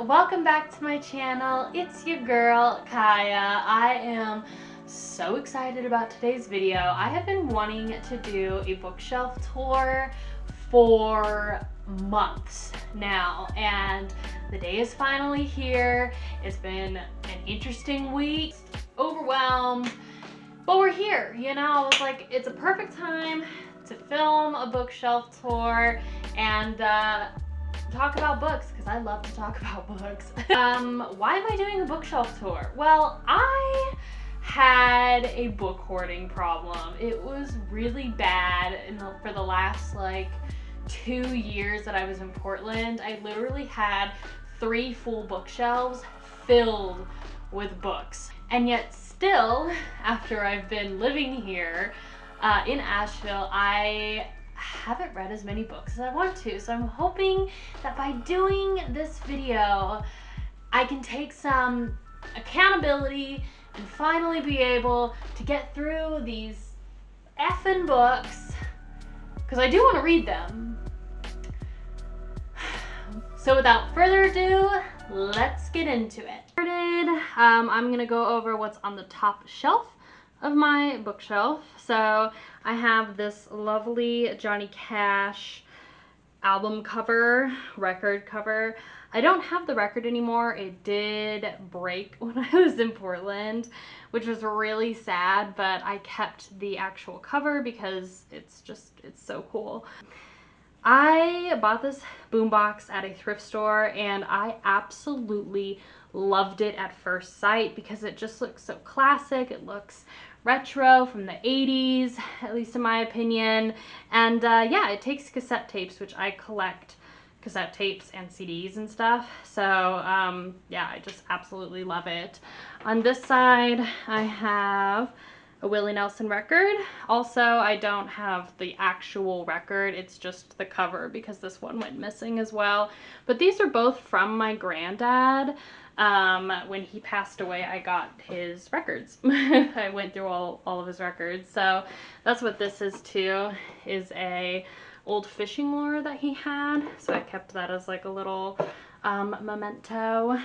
welcome back to my channel. It's your girl Kaya. I am so excited about today's video. I have been wanting to do a bookshelf tour for months now, and the day is finally here. It's been an interesting week, overwhelmed, but we're here, you know. I was like, it's a perfect time to film a bookshelf tour and talk about books, because I love to talk about books. Why am I doing a bookshelf tour? Well, I had a book hoarding problem. It was really bad for the last like 2 years that I was in Portland. I literally had 3 full bookshelves filled with books. And yet still, after I've been living here in Asheville, I haven't read as many books as I want to. So I'm hoping that by doing this video, I can take some accountability and finally be able to get through these effing books, because I do want to read them. So without further ado, let's get into it. I'm gonna go over what's on the top shelf of my bookshelf. So I have this lovely Johnny Cash album cover, record cover. I don't have the record anymore. It did break when I was in Portland, which was really sad, but I kept the actual cover because it's so cool. I bought this boombox at a thrift store and I absolutely loved it at first sight because it just looks so classic. It looks retro from the 80s, at least in my opinion. And yeah, it takes cassette tapes, which I collect cassette tapes and CDs and stuff. So yeah, I just absolutely love it. On this side, I have a Willie Nelson record. Also, I don't have the actual record, it's just the cover because this one went missing as well. But these are both from my granddad. When he passed away, I got his records. I went through all of his records. So that's what this is too, is a old fishing lure that he had. So I kept that as like a little memento.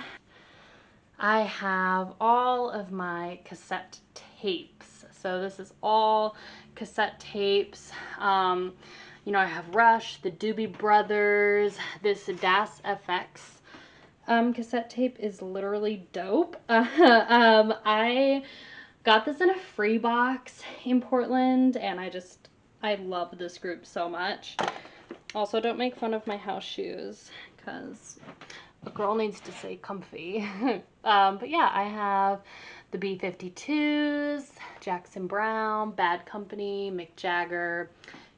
I have all of my cassette tapes. So this is all cassette tapes. You know, I have Rush, the Doobie Brothers, this Das FX cassette tape is literally dope. I got this in a free box in Portland, and I love this group so much. Also, don't make fun of my house shoes, because a girl needs to stay comfy. But yeah, I have the B-52s, Jackson Browne, Bad Company, Mick Jagger.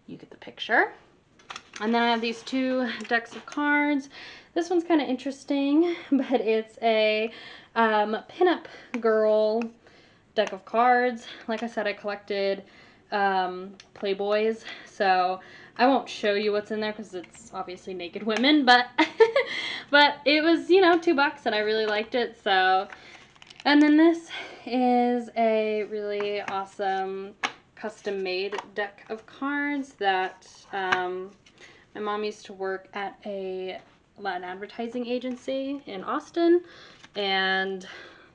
You get the picture. And then I have these 2 decks of cards. This one's kind of interesting, but it's a pinup girl deck of cards. Like I said, I collected Playboys, so I won't show you what's in there because it's obviously naked women, but but it was, you know, $2 and I really liked it. So, and then this is a really awesome custom made deck of cards that my mom used to work at an advertising agency in Austin, and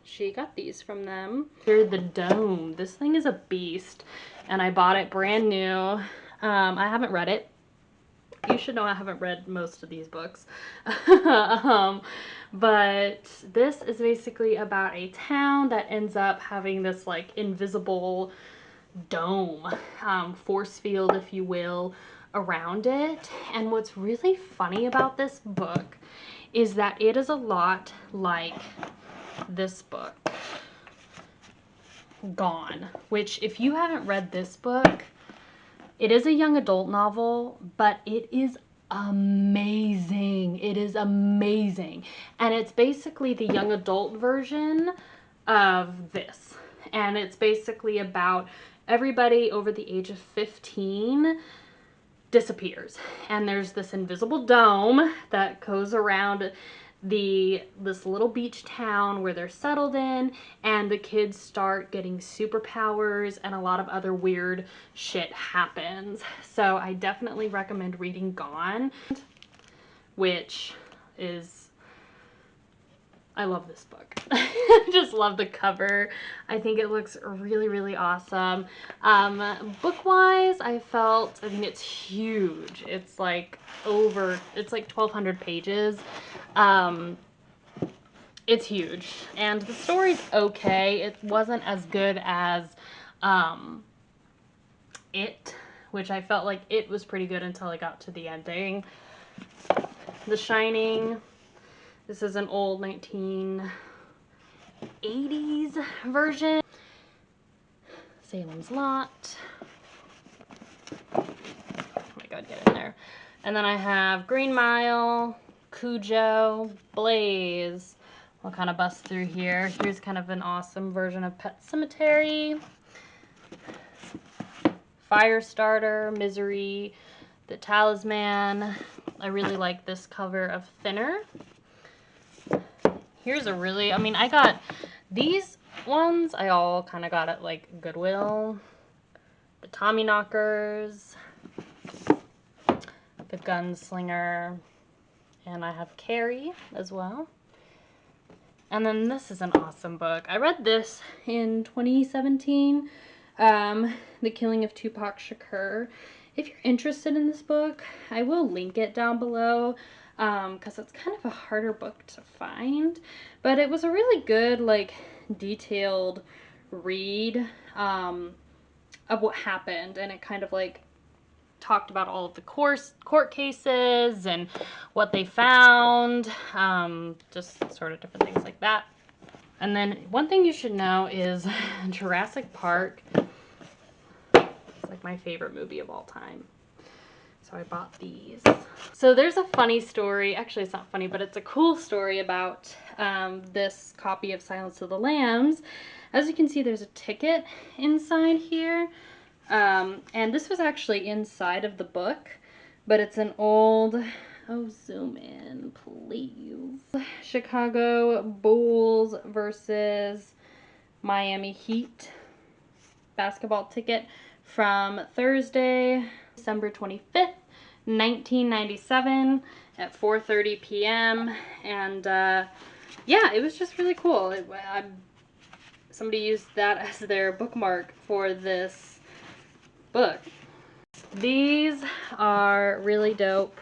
she got these from them. Here's the Dome. This thing is a beast, and I bought it brand new. I haven't read it. You should know I haven't read most of these books. But this is basically about a town that ends up having this like invisible dome, force field, if you will, around it. And what's really funny about this book is that it is a lot like this book, Gone, which if you haven't read this book, it is a young adult novel, but it is amazing. It is amazing. And it's basically the young adult version of this. And it's basically about everybody over the age of 15 disappears, and there's this invisible dome that goes around this little beach town where they're settled in, and the kids start getting superpowers and a lot of other weird shit happens. So I definitely recommend reading Gone, which is I love this book. I just love the cover. I think it looks really, really awesome. Book-wise, I mean, it's huge. It's like 1,200 pages. It's huge. And the story's okay. It wasn't as good as It, which I felt like It was pretty good until I got to the ending. The Shining. This is an old 1980s version. Salem's Lot. Oh my god, get in there. And then I have Green Mile, Cujo, Blaze. I'll kind of bust through here. Here's kind of an awesome version of Pet Sematary. Firestarter, Misery, The Talisman. I really like this cover of Thinner. Here's a really, I mean, I got these ones, I all kind of got at like Goodwill. The Tommyknockers, The Gunslinger, and I have Carrie as well. And then this is an awesome book. I read this in 2017. The Killing of Tupac Shakur. If you're interested in this book, I will link it down below, because it's kind of a harder book to find, but it was a really good, like, detailed read, of what happened, and it kind of, like, talked about all of the court cases and what they found, just sort of different things like that. And then one thing you should know is Jurassic Park is like my favorite movie of all time. So I bought these. So there's a funny story. Actually, it's not funny, but it's a cool story about this copy of Silence of the Lambs. As you can see, there's a ticket inside here. And this was actually inside of the book, but it's an old... Oh, zoom in, please. Chicago Bulls versus Miami Heat basketball ticket from Thursday, December 25th, 1997 at 4:30 p.m. And yeah, it was just really cool. Somebody used that as their bookmark for this book. These are really dope.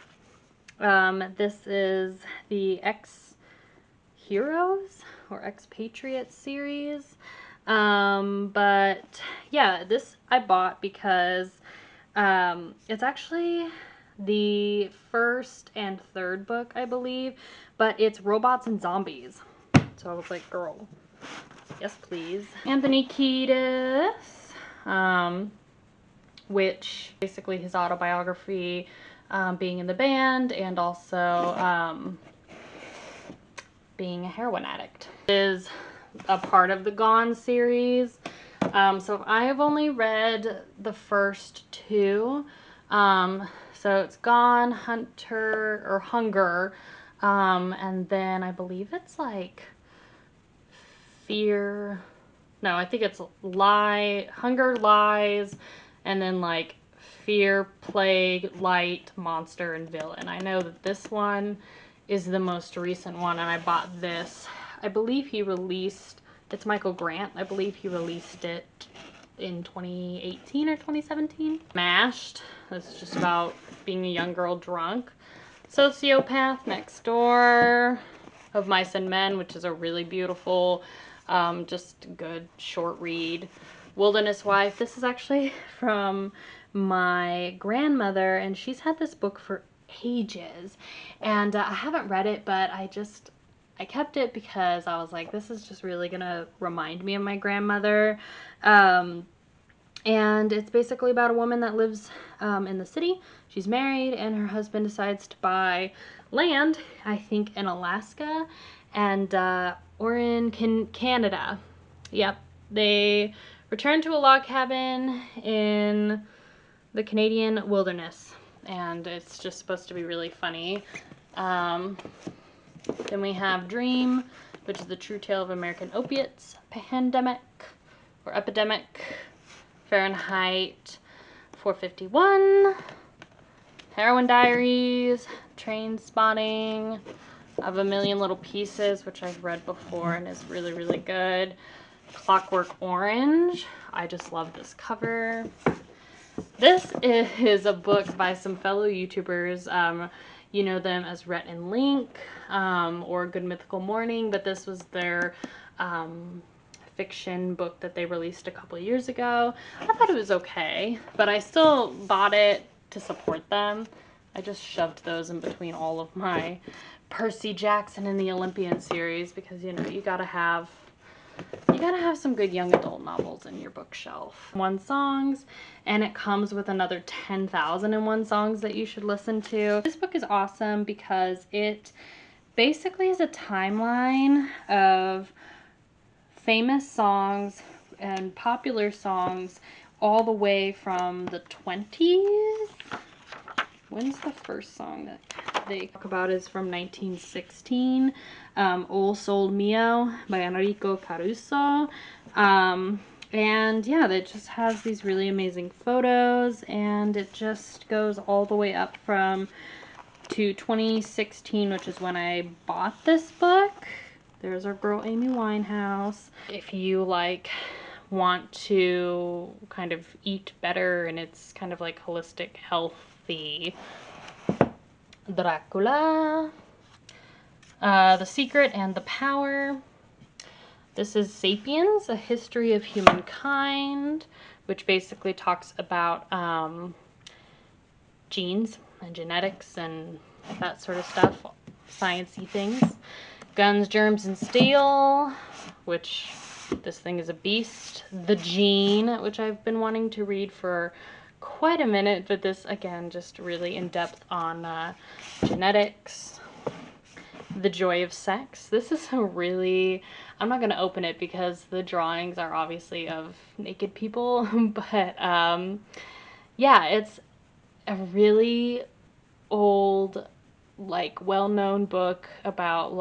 This is the Ex-Heroes or Expatriates series. But yeah, this I bought because it's actually the first and third book, I believe, but it's robots and zombies. So I was like, girl, yes please. Anthony Kiedis, which basically his autobiography, being in the band and also being a heroin addict. It is a part of the Gone series. So I have only read the first two. So it's Gone, Hunger, and then I believe it's like Fear. No, I think it's Hunger, Lies, and then like Fear, Plague, Light, Monster, and Villain. I know that this one is the most recent one, and I bought this. I believe he released, it's Michael Grant, I believe he released it in 2018 or 2017. Mashed, this is just about being a young girl drunk. Sociopath Next Door, Of Mice and Men, which is a really beautiful, just good short read. Wilderness Wife, this is actually from my grandmother, and she's had this book for ages, and I haven't read it, but I kept it because I was like, this is just really gonna remind me of my grandmother. And it's basically about a woman that lives in the city. She's married, and her husband decides to buy land, I think in Alaska, and or in Canada. Yep, they return to a log cabin in the Canadian wilderness, and it's just supposed to be really funny. Then we have Dream, which is the true tale of American opiates pandemic or epidemic. Fahrenheit 451. Heroin Diaries, Train Spotting, of A Million Little Pieces, which I've read before and is really, really good. Clockwork Orange. I just love this cover. This is a book by some fellow YouTubers. You know them as Rhett and Link or Good Mythical Morning, but this was their fiction book that they released a couple years ago. I thought it was okay, but I still bought it to support them. I just shoved those in between all of my Percy Jackson and the Olympian series because, you know, you gotta have some good young adult novels in your bookshelf. 1 songs, and it comes with another 10,001 songs that you should listen to. This book is awesome because it basically is a timeline of famous songs and popular songs all the way from the 20s. When's the first song that they talk about is from 1916, O Sol Mio by Enrico Caruso. And yeah, it just has these really amazing photos, and it just goes all the way up to 2016, which is when I bought this book. There's our girl Amy Winehouse. If you want to kind of eat better and it's kind of like holistic, healthy, Dracula, The Secret and the Power. This is Sapiens, A History of Humankind, which basically talks about genes and genetics and that sort of stuff, science-y things. Guns, Germs, and Steel, which this thing is a beast. The Gene, which I've been wanting to read for quite a minute, but this, again, just really in-depth on genetics. The Joy of Sex. This is a really, I'm not going to open it because the drawings are obviously of naked people, but yeah, it's a really old, well-known book about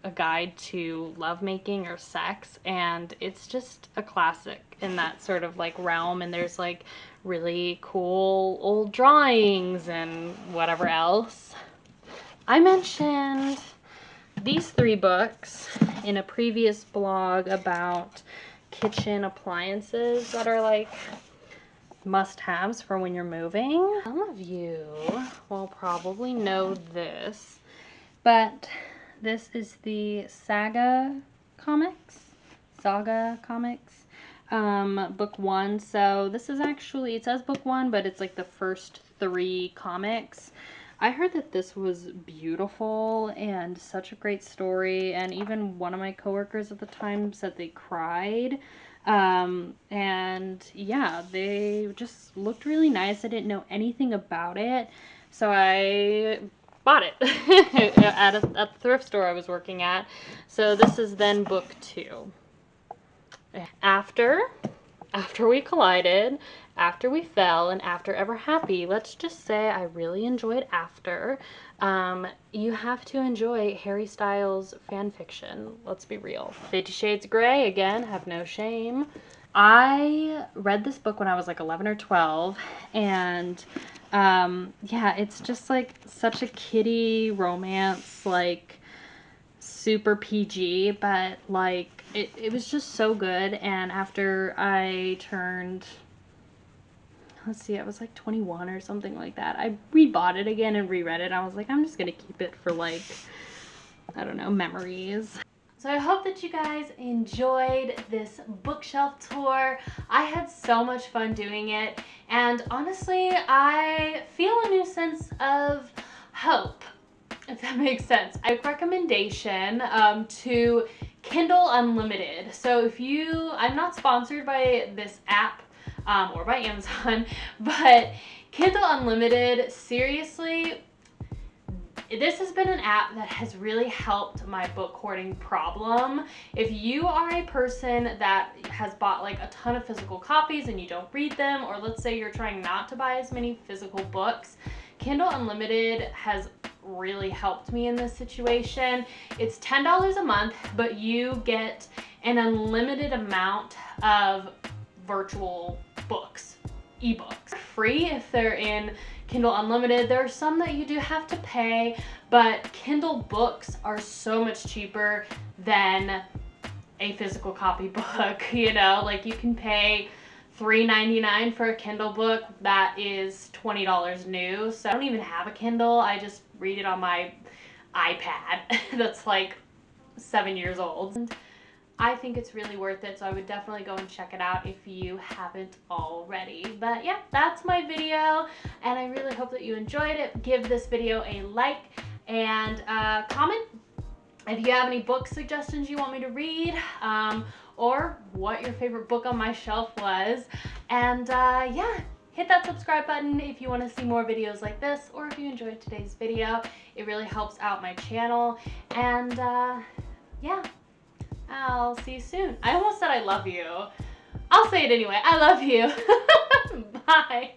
a guide to lovemaking or sex, and it's just a classic in that sort of realm, and there's really cool old drawings and whatever else. I mentioned these 3 books in a previous blog about kitchen appliances that are must-haves for when you're moving. Some of you will probably know this, but this is the Saga Comics, book 1. So this is actually, it says book 1, but it's the first 3 comics. I heard that this was beautiful and such a great story, and even one of my coworkers at the time said they cried. And yeah, they just looked really nice. I didn't know anything about it, so I bought it at the thrift store I was working at. So this is then book 2. After we collided, after we fell, and after ever happy, let's just say I really enjoyed After. You have to enjoy Harry Styles fan fiction. Let's be real. 50 Shades Grey, again, have no shame. I read this book when I was 11 or 12, and yeah, it's just such a kiddie romance, super PG, but it was just so good. And after I turned, let's see, I was 21 or something like that, I rebought it again and reread it. I was I'm just gonna keep it for I don't know, memories. So I hope that you guys enjoyed this bookshelf tour. I had so much fun doing it, and honestly, I feel a new sense of hope, if that makes sense. I have a recommendation to Kindle Unlimited. So if I'm not sponsored by this app or by Amazon, but Kindle Unlimited, seriously, this has been an app that has really helped my book hoarding problem. If you are a person that has bought a ton of physical copies and you don't read them, or let's say you're trying not to buy as many physical books, Kindle Unlimited has really helped me in this situation. It's $10 a month, but you get an unlimited amount of virtual books, ebooks, free if they're in Kindle Unlimited. There are some that you do have to pay, but Kindle books are so much cheaper than a physical copy book, you know? Like, you can pay $3.99 for a Kindle book that is $20 new. So I don't even have a Kindle. I just read it on my iPad that's like 7 years old. And I think it's really worth it, so I would definitely go and check it out if you haven't already. But yeah, that's my video, and I really hope that you enjoyed it. Give this video a like and comment if you have any book suggestions you want me to read, or what your favorite book on my shelf was. And yeah, hit that subscribe button if you want to see more videos like this, or if you enjoyed today's video. It really helps out my channel. And yeah, I'll see you soon. I almost said I love you. I'll say it anyway. I love you. Bye.